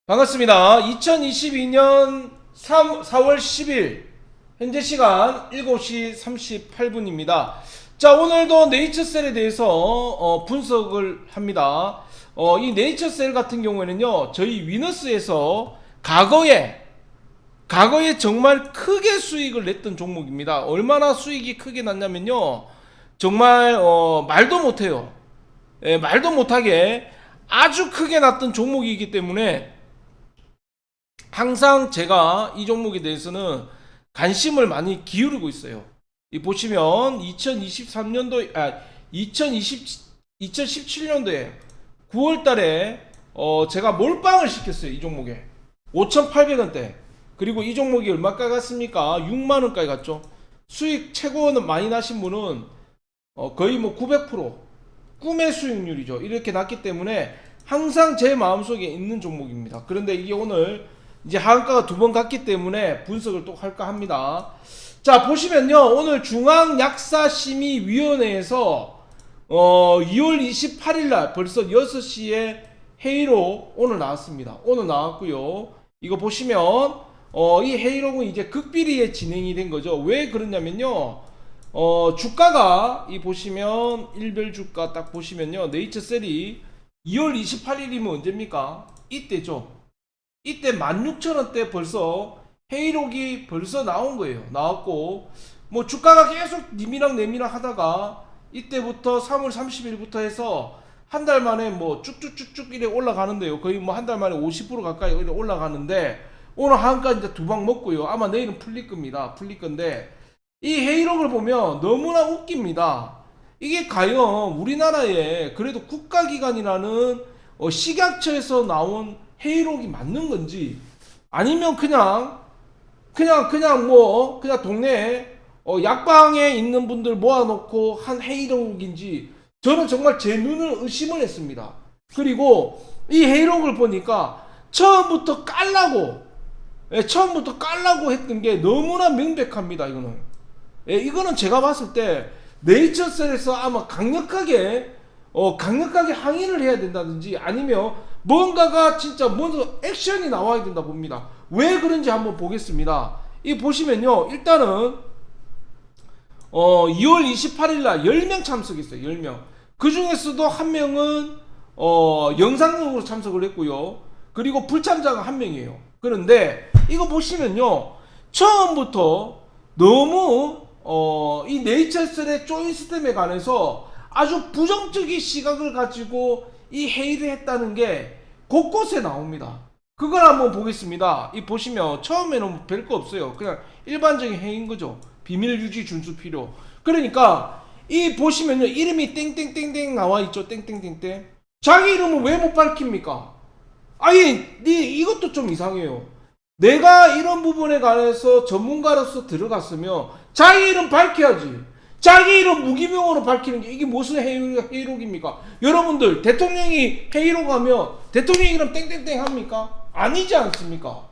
반갑습니다. 2022년 4월 10일 현재 시간 7시 38분입니다. 자, 오늘도 네이처셀에 대해서 분석을 합니다. 이 네이처셀 같은 경우에는요, 저희 위너스에서 과거에 정말 크게 수익을 냈던 종목입니다. 얼마나 수익이 크게 났냐면요, 정말 말도 못해요. 말도 못하게 아주 크게 났던 종목이기 때문에 항상 제가 이 종목에 대해서는 관심을 많이 기울이고 있어요. 이 보시면 2017년도에 9월 달에 제가 몰빵을 시켰어요. 이 종목에 5,800원대. 그리고 이 종목이 얼마까지 갔습니까? 6만원까지 갔죠. 수익 최고는 많이 나신 분은 거의 뭐 900% 꿈의 수익률이죠. 이렇게 났기 때문에 항상 제 마음속에 있는 종목입니다. 그런데 이게 오늘 이제 하한가가 두 번 갔기 때문에 분석을 또 할까 합니다. 자, 보시면요, 오늘 중앙약사심의위원회에서 2월 28일날 벌써 6시에 회의록 오늘 나왔습니다. 오늘 나왔고요. 이거 보시면 이 회의록은 이제 극비리에 진행이 된 거죠. 왜 그러냐면요, 주가가 이 보시면 일별 주가 딱 보시면요, 네이처셀이 2월 28일이면 언제입니까? 이때죠. 이때 16,000원대 벌써 회의록이 벌써 나온 거예요. 나왔고, 뭐 주가가 계속 님이랑 내미랑 하다가 이때부터 3월 30일부터 해서 한 달 만에 뭐 쭉쭉쭉쭉 이래 올라가는데요. 거의 뭐 한 달 만에 50% 가까이 이래 올라가는데, 오늘 한까지 이제 두 방 먹고요. 아마 내일은 풀릴 겁니다. 풀릴 건데, 이 회의록을 보면 너무나 웃깁니다. 이게 과연 우리나라에 그래도 국가기관이라는 식약처에서 나온 회의록이 맞는 건지, 아니면 그냥 동네에 약방에 있는 분들 모아놓고 한 회의록인지, 저는 정말 제 눈을 의심을 했습니다. 그리고 이 회의록을 보니까 처음부터 깔라고 했던 게 너무나 명백합니다. 이거는 제가 봤을 때 네이처셀에서 아마 강력하게 항의를 해야 된다든지, 아니면 뭔가가 진짜 먼저 액션이 나와야 된다 봅니다. 왜 그런지 한번 보겠습니다. 이 보시면요, 일단은 2월 28일날 10명 참석했어요. 10명. 그 중에서도 한 명은 영상으로 참석을 했고요. 그리고 불참자가 한 명이에요. 그런데 이거 보시면요, 처음부터 너무 이 네이처셀의 조인시스템에 관해서 아주 부정적인 시각을 가지고 이 회의를 했다는 게 곳곳에 나옵니다. 그걸 한번 보겠습니다. 이 보시면 처음에는 별거 없어요. 그냥 일반적인 회의인 거죠. 비밀 유지 준수 필요. 그러니까 이 보시면요, 이름이 땡땡땡땡 나와 있죠. 땡땡땡땡. 자기 이름을 왜 못 밝힙니까? 아니, 이것도 좀 이상해요. 내가 이런 부분에 관해서 전문가로서 들어갔으면 자기 이름 밝혀야지. 자기 이름 무기명으로 밝히는 게 이게 무슨 회의록입니까? 여러분들, 대통령이 회의록 하면 대통령 이름 땡땡땡 합니까? 아니지 않습니까?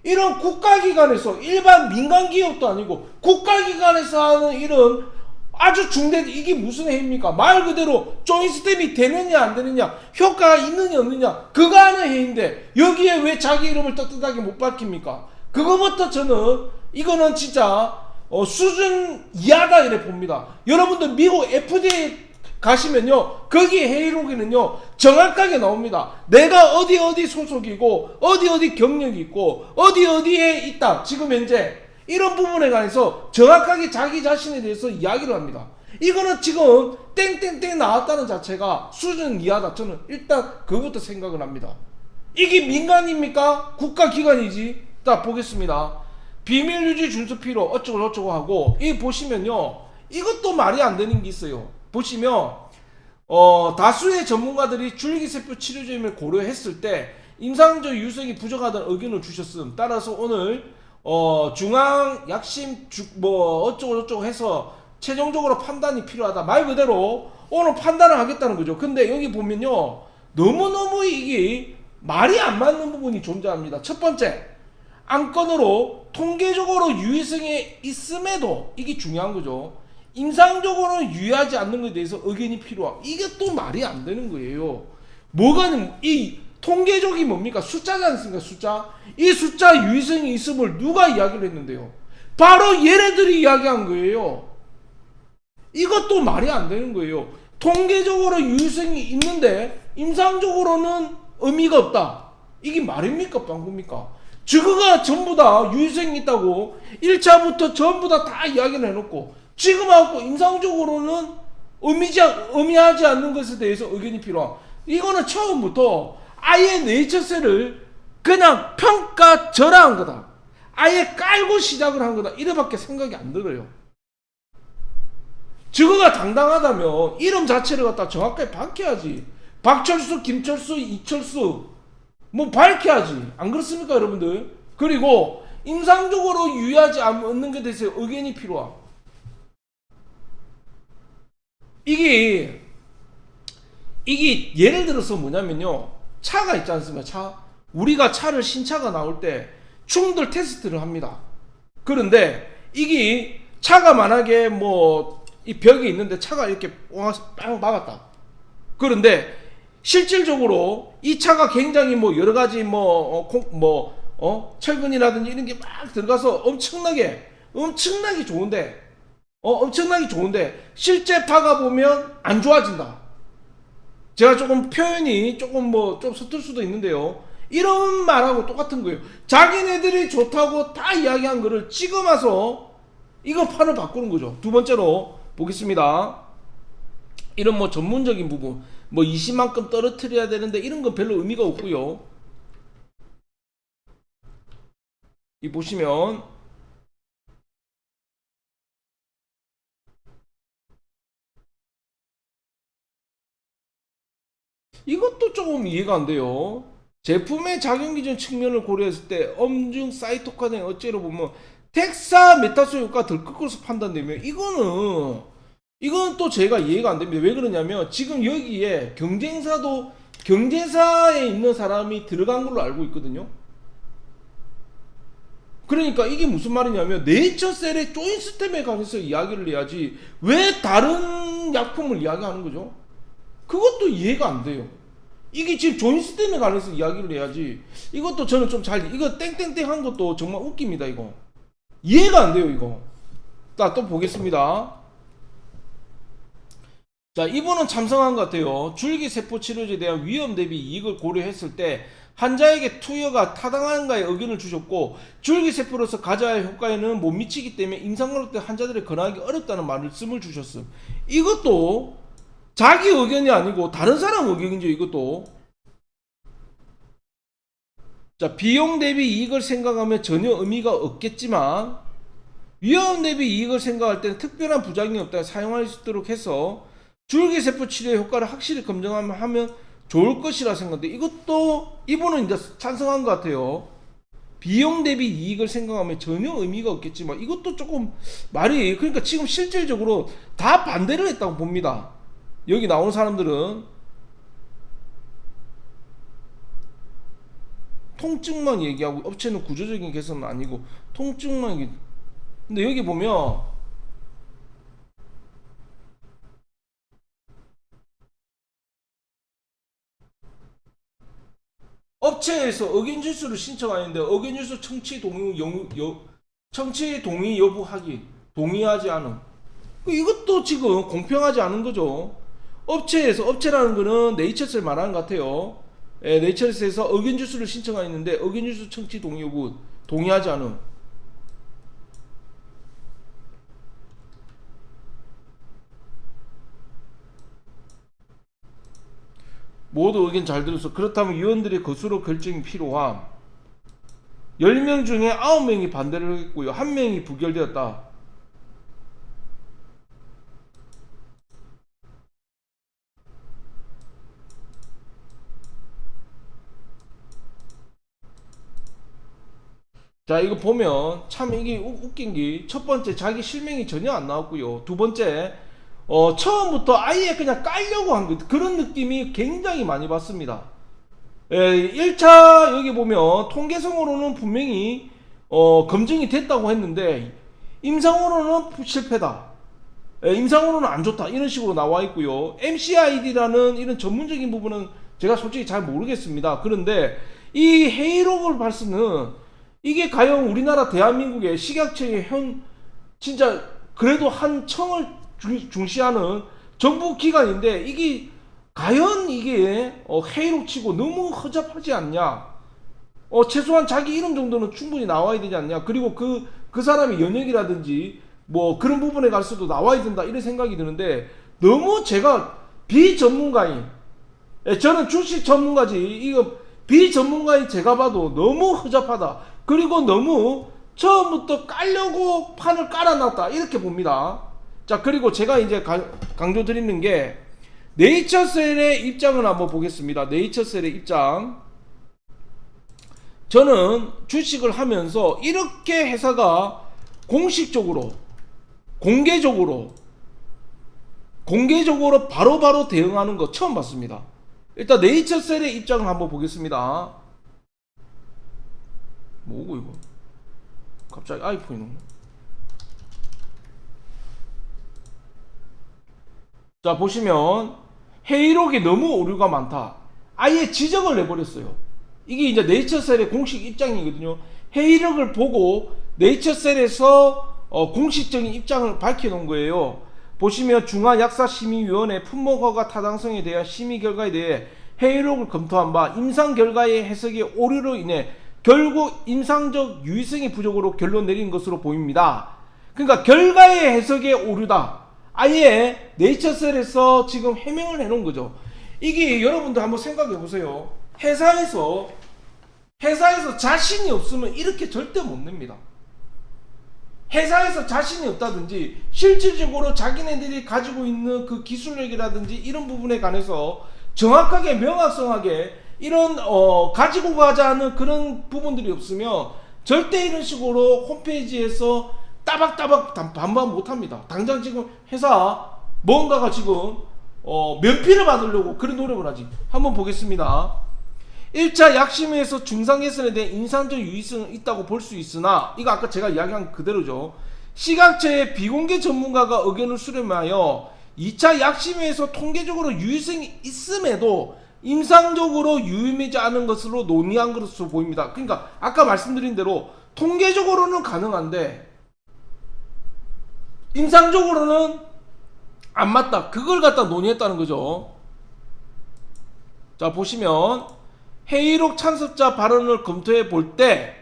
이런 국가기관에서, 일반 민간기업도 아니고 국가기관에서 하는 이런 아주 중대한, 이게 무슨 회의입니까? 말 그대로 조인스템이 되느냐 안 되느냐, 효과가 있느냐 없느냐, 그거 하는 회의인데 여기에 왜 자기 이름을 떳떳하게 못 밝힙니까? 그거부터 저는 이거는 진짜 수준 이하다 이래 봅니다. 여러분들 미국 FDA 가시면요, 거기 회의록에는요 정확하게 나옵니다. 내가 어디 소속이고 어디 경력이 있고 어디에 있다, 지금 현재 이런 부분에 관해서 정확하게 자기 자신에 대해서 이야기를 합니다. 이거는 지금 땡땡땡 나왔다는 자체가 수준 이하다. 저는 일단 그것부터 생각을 합니다. 이게 민간입니까? 국가기관이지. 자, 보겠습니다. 비밀유지 준수 필요 어쩌고 하고, 이 보시면요, 이것도 말이 안 되는 게 있어요. 보시면 다수의 전문가들이 줄기세포 치료제임을 고려했을 때 임상적 유효성이 부족하다는 의견을 주셨음. 따라서 오늘 중앙약심 뭐 어쩌고 해서 최종적으로 판단이 필요하다. 말 그대로 오늘 판단을 하겠다는 거죠. 근데 여기 보면요, 너무너무 이게 말이 안 맞는 부분이 존재합니다. 첫 번째, 안건으로 통계적으로 유의성이 있음에도, 이게 중요한 거죠, 임상적으로는 유의하지 않는 것에 대해서 의견이 필요하고, 이게 또 말이 안 되는 거예요. 뭐가 이 통계적이 뭡니까? 숫자지 않습니까? 숫자. 이 숫자 유의성이 있음을 누가 이야기를 했는데요? 바로 얘네들이 이야기한 거예요. 이것도 말이 안 되는 거예요. 통계적으로 유의성이 있는데 임상적으로는 의미가 없다. 이게 말입니까? 빵꾸입니까? 저거가 전부 다 유의성이 있다고 1차부터 전부 다 이야기를 해놓고 지금 하고 임상적으로는 의미하지 않는 것에 대해서 의견이 필요한. 이거는 처음부터 아예 네이처셀을 그냥 평가절하한 거다. 아예 깔고 시작을 한 거다. 이래밖에 생각이 안 들어요. 저거가 당당하다면 이름 자체를 갖다 정확하게 밝혀야지. 박철수, 김철수, 이철수 뭐 밝혀야지. 안 그렇습니까 여러분들? 그리고 임상적으로 유의하지 않는 것에 대해서 의견이 필요한. 이게 예를 들어서 뭐냐면요, 차가 있지 않습니까? 차. 우리가 차를 신차가 나올 때 충돌 테스트를 합니다. 그런데 이게 차가 만약에 뭐 이 벽이 있는데 차가 이렇게 빵 막았다. 그런데 실질적으로 이 차가 굉장히 뭐 여러 가지 철근이라든지 이런 게 막 들어가서 엄청나게 좋은데 실제 파가 보면 안 좋아진다. 제가 조금 표현이 조금 좀 서툴 수도 있는데요. 이런 말하고 똑같은 거예요. 자기네들이 좋다고 다 이야기한 거를 지금 와서 이거 판을 바꾸는 거죠. 두 번째로 보겠습니다. 이런 뭐 전문적인 부분, 뭐 20만큼 떨어뜨려야 되는데 이런 건 별로 의미가 없고요. 이 보시면 이것도 조금 이해가 안 돼요. 제품의 작용기준 측면을 고려했을 때 엄중 사이토카인 어째로 보면 텍사메타소 효과가 덜 클 것으로 판단되면 이건 또 제가 이해가 안 됩니다. 왜 그러냐면 지금 여기에 경쟁사에 있는 사람이 들어간 걸로 알고 있거든요. 그러니까 이게 무슨 말이냐면 네이처셀의 조인스템에 관해서 이야기를 해야지 왜 다른 약품을 이야기하는 거죠? 그것도 이해가 안 돼요. 이게 지금 조인스템에 관해서 이야기를 해야지. 이것도 저는 좀 이거 땡땡땡 한 것도 정말 웃깁니다. 이거 이해가 안 돼요. 이거 또 보겠습니다. 자, 이분은 참성한 것 같아요. 줄기세포 치료제에 대한 위험 대비 이익을 고려했을 때 환자에게 투여가 타당한가에 의견을 주셨고, 줄기세포로서 가져야 할 효과에는 못 미치기 때문에 임상으로 때 환자들이 권하기 어렵다는 말씀을 주셨음. 이것도 자기 의견이 아니고 다른 사람 의견이죠. 이것도. 자, 비용 대비 이익을 생각하면 전혀 의미가 없겠지만 위험 대비 이익을 생각할 때는 특별한 부작용이 없다 사용할 수 있도록 해서 줄기세포 치료의 효과를 확실히 검증하면 좋을 것이라 생각하는데, 이것도 이분은 이제 찬성한 것 같아요. 비용 대비 이익을 생각하면 전혀 의미가 없겠지만 이것도 조금 말이, 그러니까 지금 실질적으로 다 반대를 했다고 봅니다. 여기 나오는 사람들은 통증만 얘기하고 업체는 구조적인 개선은 아니고 통증만 얘기. 근데 여기 보면 업체에서 의견 질서를 신청하는데 의견 질서 청취 동의 여부 확인, 동의하지 않음. 이것도 지금 공평하지 않은 거죠. 업체라는 거는 네이처셀 말하는 것 같아요. 네이처셀에서 의견 질서를 신청하는데 의견 질서 청취 동의 여부 동의하지 않음. 모두 의견 잘 들어서 그렇다면 위원들의 거수로 결정이 필요함. 10명 중에 9명이 반대를 했고요. 1명이 부결되었다. 자, 이거 보면 참 이게 웃긴 게, 첫 번째 자기 실명이 전혀 안 나왔고요. 두 번째 처음부터 아예 그냥 깔려고 한 것, 그런 느낌이 굉장히 많이 받습니다. 1차 여기 보면 통계성으로는 분명히 검증이 됐다고 했는데 임상으로는 실패다, 임상으로는 안 좋다, 이런 식으로 나와 있고요. MCID라는 이런 전문적인 부분은 제가 솔직히 잘 모르겠습니다. 그런데 이 회의록을 봤으는 이게 과연 우리나라 대한민국의 식약처의 진짜 그래도 한 청을 중시하는 정부 기관인데 이게 과연 이게 회의록 치고 너무 허접하지 않냐? 최소한 자기 이름 정도는 충분히 나와야 되지 않냐? 그리고 그 사람의 연역이라든지 뭐 그런 부분에 갈수도 나와야 된다 이런 생각이 드는데 너무 제가 비전문가인, 저는 주식 전문가지 이거 비전문가인 제가 봐도 너무 허접하다. 그리고 너무 처음부터 깔려고 판을 깔아놨다 이렇게 봅니다. 자, 그리고 제가 이제 강조 드리는 게 네이처셀의 입장을 한번 보겠습니다. 네이처셀의 입장. 저는 주식을 하면서 이렇게 회사가 공식적으로 공개적으로 바로바로 대응하는 거 처음 봤습니다. 일단 네이처셀의 입장을 한번 보겠습니다. 뭐고 이거? 갑자기 아이폰이 너무. 자, 보시면 회의록에 너무 오류가 많다. 아예 지적을 내버렸어요. 이게 이제 네이처셀의 공식 입장이거든요. 회의록을 보고 네이처셀에서 공식적인 입장을 밝혀놓은 거예요. 보시면 중앙약사심의위원회 품목허가 타당성에 대한 심의 결과에 대해 회의록을 검토한 바 임상 결과의 해석의 오류로 인해 결국 임상적 유의성의 부족으로 결론 내린 것으로 보입니다. 그러니까 결과의 해석의 오류다. 아예 네이처셀에서 지금 해명을 해놓은 거죠. 이게 여러분들 한번 생각해 보세요. 회사에서 자신이 없으면 이렇게 절대 못 냅니다. 회사에서 자신이 없다든지 실질적으로 자기네들이 가지고 있는 그 기술력이라든지 이런 부분에 관해서 정확하게 명확성하게 이런 가지고 가자는 그런 부분들이 없으면 절대 이런 식으로 홈페이지에서 따박따박 반반 못합니다. 당장 지금 회사 뭔가가 지금 면피를 받으려고 그런 노력을 하지. 한번 보겠습니다. 1차 약심에서 중상 개선에 대한 인상적 유의성은 있다고 볼 수 있으나, 이거 아까 제가 이야기한 그대로죠. 식약처의 비공개 전문가가 의견을 수렴하여 2차 약심에서 통계적으로 유의성이 있음에도 임상적으로 유의미지 않은 것으로 논의한 것으로 보입니다. 그러니까 아까 말씀드린 대로 통계적으로는 가능한데 임상적으로는 안 맞다. 그걸 갖다 논의했다는 거죠. 자, 보시면 회의록 참석자 발언을 검토해 볼 때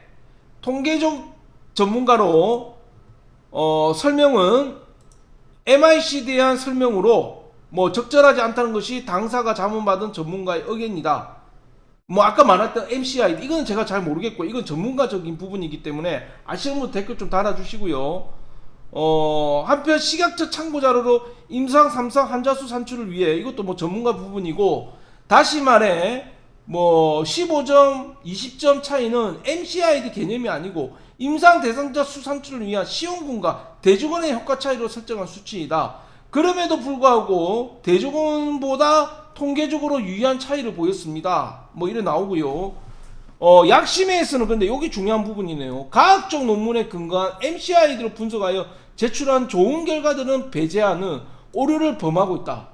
통계적 전문가로 설명은 MIC에 대한 설명으로 적절하지 않다는 것이 당사가 자문받은 전문가의 의견이다. 아까 말했던 MCI 이건 제가 잘 모르겠고 이건 전문가적인 부분이기 때문에 아시는 분 댓글 좀 달아주시고요. 한편 식약처 참고자료로 임상 3상 환자 수 산출을 위해 이것도 전문가 부분이고, 다시 말해 15점 20점 차이는 MCID 개념이 아니고 임상 대상자 수 산출을 위한 시험군과 대조군의 효과 차이로 설정한 수치이다. 그럼에도 불구하고 대조군보다 통계적으로 유의한 차이를 보였습니다. 이래 나오고요. 약심회에서는 근데 여기 중요한 부분이네요. 과학적 논문에 근거한 MCID로 분석하여 제출한 좋은 결과들은 배제하는 오류를 범하고 있다.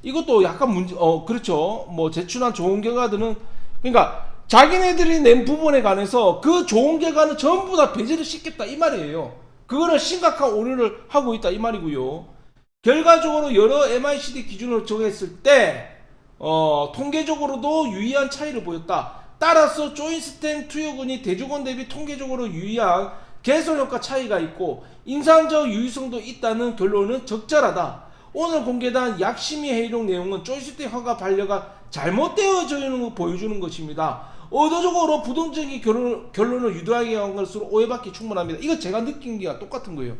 이것도 약간 문제, 그렇죠. 제출한 좋은 결과들은, 그러니까 자기네들이 낸 부분에 관해서 그 좋은 결과는 전부 다 배제를 시켰다 이 말이에요. 그거는 심각한 오류를 하고 있다 이 말이고요. 결과적으로 여러 MICD 기준을 정했을 때 통계적으로도 유의한 차이를 보였다. 따라서 조인스텐 투여군이 대조군 대비 통계적으로 유의한 개선 효과 차이가 있고 임상적 유의성도 있다는 결론은 적절하다. 오늘 공개된 약심의 회의록 내용은 조인스텐 허가 반려가 잘못되어져 있는 걸 보여주는 것입니다. 의도적으로 부정적인 결론을 유도하게 한 것으로 오해받기 충분합니다. 이거 제가 느낀 게 똑같은 거예요.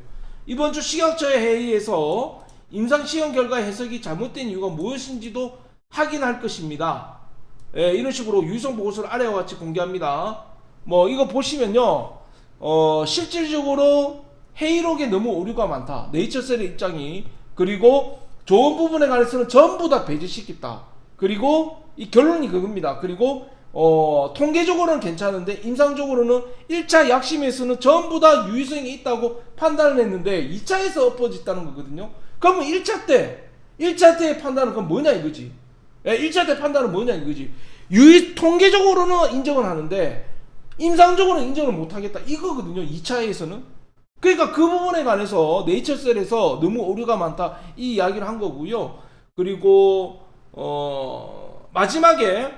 이번 주 식약처의 회의에서 임상시험 결과 해석이 잘못된 이유가 무엇인지도 확인할 것입니다. 이런 식으로 유의성 보고서를 아래와 같이 공개합니다. 이거 보시면요, 실질적으로 회의록에 너무 오류가 많다. 네이처셀의 입장이. 그리고 좋은 부분에 관해서는 전부 다 배제시켰다. 그리고 이 결론이 그겁니다. 그리고 통계적으로는 괜찮은데 임상적으로는 1차 약심에서는 전부 다 유의성이 있다고 판단을 했는데 2차에서 엎어졌다는 거거든요. 그러면 1차 때의 판단은 그건 뭐냐 이거지. 예, 1차 때 판단은 뭐냐 이거지. 통계적으로는 인정을 하는데 임상적으로는 인정을 못하겠다 이거거든요. 2차에서는. 그러니까 그 부분에 관해서 네이처셀에서 너무 오류가 많다 이 이야기를 한 거고요. 그리고 마지막에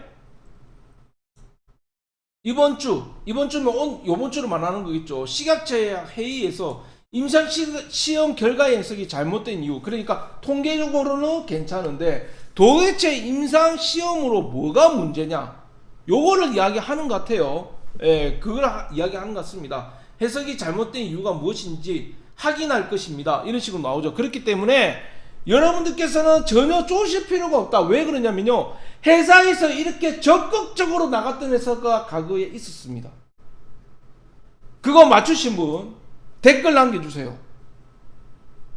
이번 주면 요번 주를 말하는 거겠죠. 식약처 회의에서 임상 시험 결과 해석이 잘못된 이유. 그러니까 통계적으로는 괜찮은데 도대체 임상 시험으로 뭐가 문제냐? 요거를 이야기하는 것 같아요. 예, 그걸 이야기하는 것 같습니다. 해석이 잘못된 이유가 무엇인지 확인할 것입니다. 이런 식으로 나오죠. 그렇기 때문에 여러분들께서는 전혀 쪼실 필요가 없다. 왜 그러냐면요. 회사에서 이렇게 적극적으로 나갔던 회사가 과거에 있었습니다. 그거 맞추신 분 댓글 남겨주세요.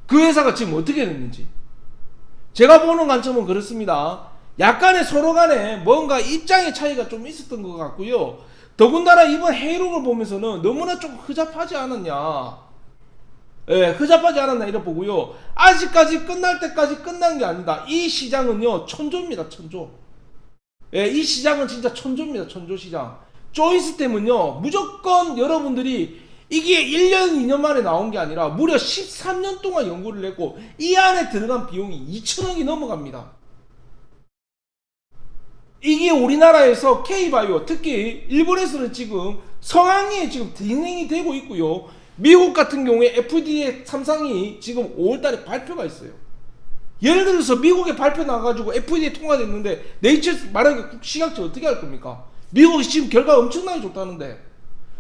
그 회사가 지금 어떻게 됐는지. 제가 보는 관점은 그렇습니다. 약간의 서로 간에 뭔가 입장의 차이가 좀 있었던 것 같고요. 더군다나 이번 회의록을 보면서는 너무나 좀 허접하지 않았냐. 예, 허접하지 않았나 이래 보고요. 아직까지 끝날 때까지 끝난 게 아니다. 이 시장은요, 천조입니다, 천조. 예, 이 시장은 진짜 천조입니다, 천조 시장. 조이스템은요, 무조건 여러분들이 이게 1년, 2년 만에 나온 게 아니라 무려 13년 동안 연구를 했고 이 안에 들어간 비용이 2천억이 넘어갑니다. 이게 우리나라에서 K바이오, 특히 일본에서는 지금 성황리에 지금 진행이 되고 있고요. 미국 같은 경우에 FDA 3상이 지금 5월달에 발표가 있어요. 예를 들어서 미국에 발표 나가지고 FDA 통과됐는데 네이처 말하기 식약처 어떻게 할 겁니까? 미국이 지금 결과 엄청나게 좋다는데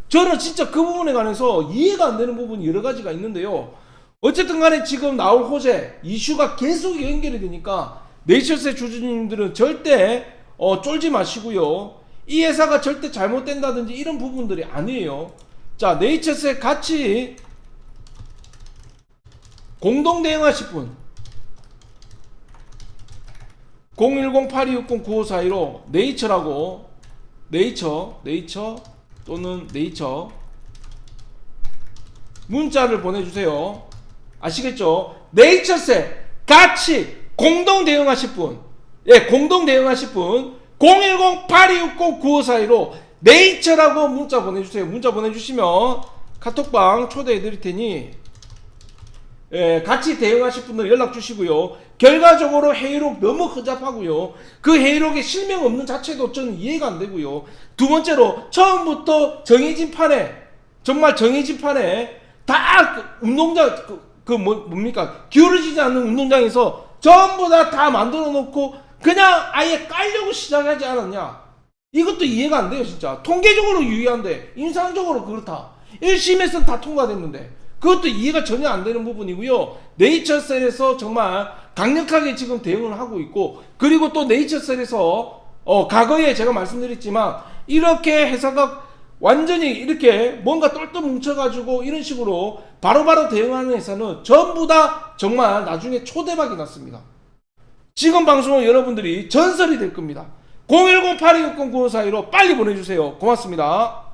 저는 진짜 그 부분에 관해서 이해가 안 되는 부분이 여러 가지가 있는데요. 어쨌든 간에 지금 나올 호재 이슈가 계속 연결이 되니까 네이처스의 주주님들은 절대 쫄지 마시고요. 이 회사가 절대 잘못된다든지 이런 부분들이 아니에요. 자, 네이처스에 같이 공동 대응하실 분 010-8260-9542로 네이처라고 네이처 또는 네이처 문자를 보내주세요. 아시겠죠? 네이처스에 같이 공동 대응하실 분, 예, 공동 대응하실 분 010-8260-9542로 네이처라고 문자 보내주세요. 문자 보내주시면 카톡방 초대해 드릴 테니 예, 같이 대응하실 분들 연락 주시고요. 결과적으로 회의록 너무 허접하고요. 그 회의록에 실명 없는 자체도 저는 이해가 안 되고요. 두 번째로 처음부터 정해진 판에 정말 정해진 판에 다 운동장 뭡니까 기울어지지 않는 운동장에서 전부 다 만들어 놓고 그냥 아예 깔려고 시작하지 않았냐. 이것도 이해가 안 돼요. 진짜 통계적으로 유의한데 임상적으로 그렇다. 1심에서는 다 통과됐는데 그것도 이해가 전혀 안 되는 부분이고요. 네이처셀에서 정말 강력하게 지금 대응을 하고 있고, 그리고 또 네이처셀에서 과거에 제가 말씀드렸지만 이렇게 회사가 완전히 이렇게 뭔가 똘똘 뭉쳐가지고 이런 식으로 바로바로 대응하는 회사는 전부 다 정말 나중에 초대박이 났습니다. 지금 방송은 여러분들이 전설이 될 겁니다. 010-8260-9542로 빨리 보내주세요. 고맙습니다.